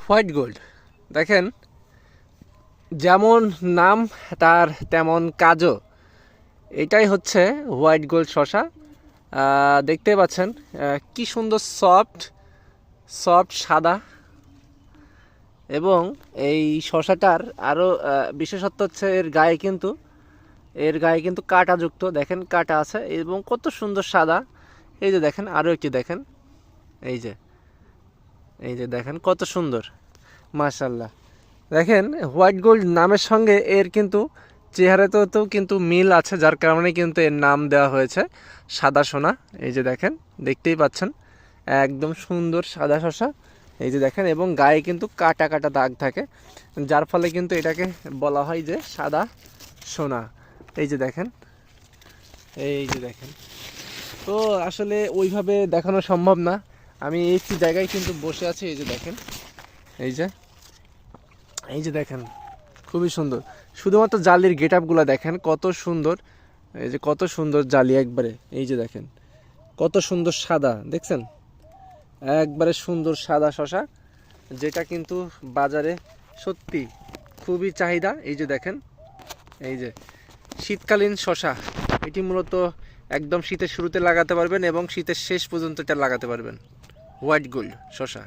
White gold দেখেন, যেমন নাম তার তেমন কাজও। এটাই হচ্ছে হোয়াইট গোল্ড শশা। দেখতেই পাচ্ছেন কি সুন্দর সফট সফট সাদা। এবং এই শশাটার আরও বিশেষত্ব হচ্ছে এর গায়ে কিন্তু কাঁটাযুক্ত, দেখেন কাঁটা আছে এবং কত সুন্দর সাদা। এই যে দেখেন, আরও একটি দেখেন, এই যে দেখেন কত সুন্দর, মাশাল্লাহ। দেখেন হোয়াইট গোল্ড নামের সঙ্গে এর কিন্তু চেহারাতেও কিন্তু মিল আছে, যার কারণে কিন্তু এর নাম দেওয়া হয়েছে সাদা সোনা। এই যে দেখেন, দেখতেই পাচ্ছেন একদম সুন্দর সাদা শশা। এই যে দেখেন, এবং গায়ে কিন্তু কাটা কাটা দাগ থাকে, যার ফলে কিন্তু এটাকে বলা হয় যে সাদা সোনা। এই যে দেখেন, এই যে দেখেন। তো আসলে ওইভাবে দেখানো সম্ভব না, আমি একটি জায়গায় কিন্তু বসে আছি। এই যে দেখেন, এই যে দেখেন খুবই সুন্দর। শুধুমাত্র জালির গেট আপগুলো দেখেন কত সুন্দর। এই যে কত সুন্দর জালি একবারে। এই যে দেখেন কত সুন্দর সাদা, দেখছেন একবারে সুন্দর সাদা শশা, যেটা কিন্তু বাজারে সত্যি খুবই চাহিদা। এই যে দেখেন, এই যে শীতকালীন শশা, এটি মূলত একদম শীতের শুরুতে লাগাতে পারবেন এবং শীতের শেষ পর্যন্ত এটা লাগাতে পারবেন। হোয়াইট গোল্ড শশা।